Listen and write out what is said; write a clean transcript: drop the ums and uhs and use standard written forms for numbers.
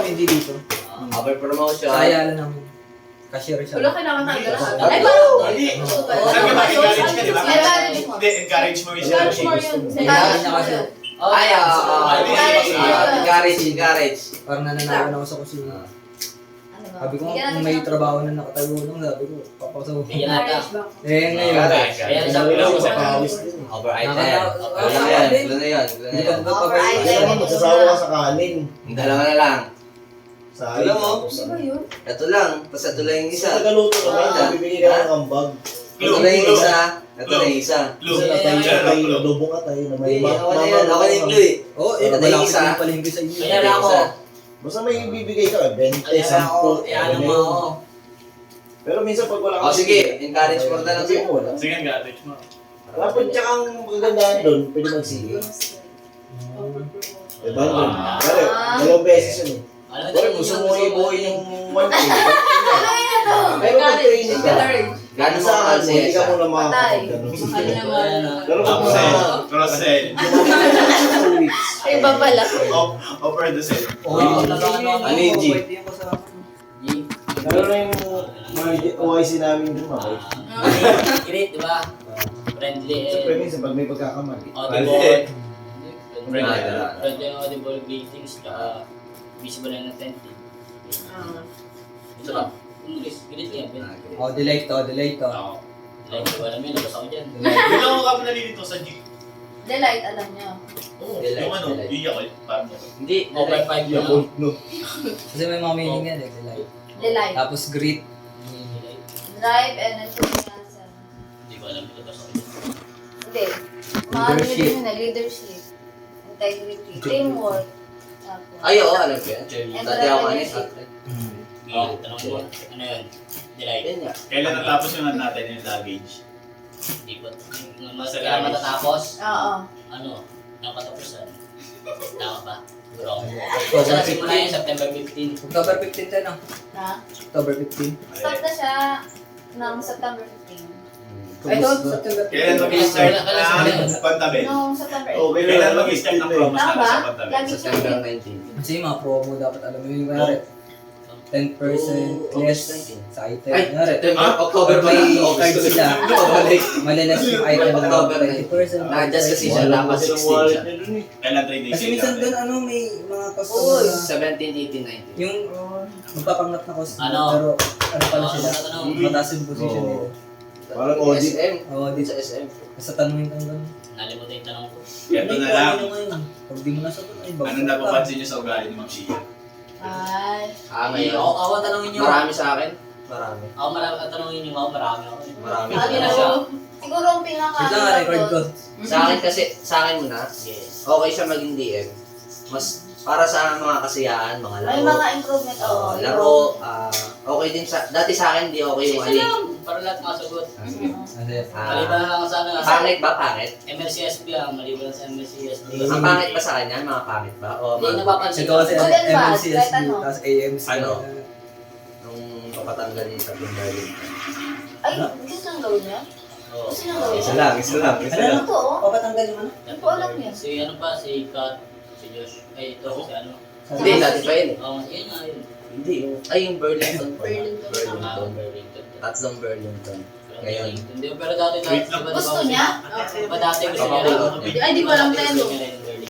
hindi dito. Over promotion. Sa Ayala namin. Cashier siya. Wala ka naman hanggang lahat. Ay, Ay, parang... Hindi. Sabi ka ba, encourage ka, di ba? Encourage mo. Hindi, encourage mo yung Encourage mo yun. Encourage niya kasi. Ay, encourage. Parang nananawan ako sa kusina. Sabi ko, kung may trabaho na nakatayo lang, sabi ko, papasok. Ngayon. Kaya sabi ko sa pawis. Over item. Wala na yan. Hindi pa ba Over pa item. Magsasawa ka sa kanin. Dalawa na lang. Sa Alam mo? tapos Ano ba yun? Ito lang. Tapos ito lang yung Sa isa. Tagaluto naman, bibigyan ka ng ambag. Ito lang yung isa. Ito lang yung isa. Clue. Isa na tayo sa tayo, adobong ka tayo na may Ako na yan. Ako na yung clue eh. Oo, Ito na yung isa. palengke sa inyo. Ito na ako. Basta may bibigay ka, 20, 10. Ano mo ako. Pero minsan pag wala O sige, encourage mo na lang siya. Wala. Sige, encourage mo. Dapat tsaka ang magandaan doon, pwede magsige. Diba? Pare, dalawang beses yun eh. Pare, gusto mo i-buhay yung 1K. Pero pag training ka, Gano'n mo sa ka akin, hindi ka muna makakapagano. Ano naman? Pero pag Upsell. mga Cross-sell. 2 weeks, Iba pala. Offer the sell. Ano yung G? ano na yung mga OIC namin doon, mabait. Great, di ba? Friendly. Siyempre minsan pag may pagkakamali. Audible. Friendly. Friendly ang audible greetings. Tsaka visible and attentive. Ito lang. English. Great yan. Oh, delay to. Oo. Like, di ba alam yun? Labas ako dyan. Hindi lang ako nalilito sa G. Delight, alam niyo. Oo, Delight, yung ano, delight. yung Yakult. Parang Hindi. Over 5 lang. Yakult, no? Kasi may mga meaning yan eh, delay. Delight. Tapos greet. Drive and enthusiasm. Hindi ko alam. Labas ako dyan. Hindi. Mga Leadership. na leadership. Integrity. Teamwork. Tapos. Ay, oo, alam ko yan. Dati ako anis. Tanong mo. Ano yun? Delight. Yan nga. Kailan natapos yung ano natin yung luggage? Hindi ba? Kailan matatapos? Oo. Ano? Ang katapusan? Tama ba? Wrong. October Sa simula 15. yun, September 15. October 15 tayo no? Ha? October 15. Start na siya ng September 15. Ay, doon, September 15. Kailan mag-start Kailan ng pantabi? Noong September 8. Oh, Kailan mag-start ng promos Tama natin ba? sa pantabi? Lagi siya. September 19. Kasi yung mga promo dapat alam mo yung kaya 10% less sa item. Ay, Kunyari, September, October pa may lang. card sila. Balik. Malilas yung item na October 20%. Na-adjust kasi siya, dapat 16 siya. Kailan 3 days? Kasi minsan doon ano may mga Uy. customer na 17, 18, 19. yung magpapangat na customer Ano? pero ano pala sila Ano? mataas yung position Oo. nila. Parang audit. SM. Oo, di Sa SM. sa tanungin kang gano'n. Nalimutan yung tanong ko. Ito na lang. Pag di mo nasagot ay bagsak Ano napapansin niyo sa ugali ni Ma'am Shia? Ay. Ngayon. Ako tanongin nyo. Marami sa akin. Marami. Ako marami ang tanongin nyo. Ako marami ako. Marami. Lagi na siya. Siguro ang pinaka. Wait lang nga, record ko. Sa akin kasi, sa akin muna, Yes. okay siya maging DM. Mas para sa mga kasiyaan, mga May laro. mga improvement ako. Laro, okay din sa, dati sa akin di okay yung Isa ali. lang. Para lahat makasagot. Kasi Maliban na lang sa ano. Pangit ba? Pangit? MRCSB lang. Maliban sa MRCSB. Ang pangit ba sa kanya? Mga pangit ba? O Hindi napapansin ito kasi Good and bad, MLCSD kahit ano. tapos AMC. Ano? nung papatanggal niya sa Timberlake. Ay, gusto nang gawin niya? Oo. Gusto nang gawin niya? lang, isa lang. Ano lang? Ito, oh. Papatanggal yung ano? Hindi ko alam yan. Si ano pa, si Kat, si Josh, ay ito, si ano. Hindi, dati pa yun eh. Oo, yun nga yun. Hindi, ay yung Burlington pa. Burlington. Burlington. Burlington. Tatlong Burlington. Ngayon. Hindi, pero dati, Wait lang. diba, Gusto niya? Diba dati gusto niya Kapapulot lang? niya. Ay, di ko alam tayo. Gusto niya rin.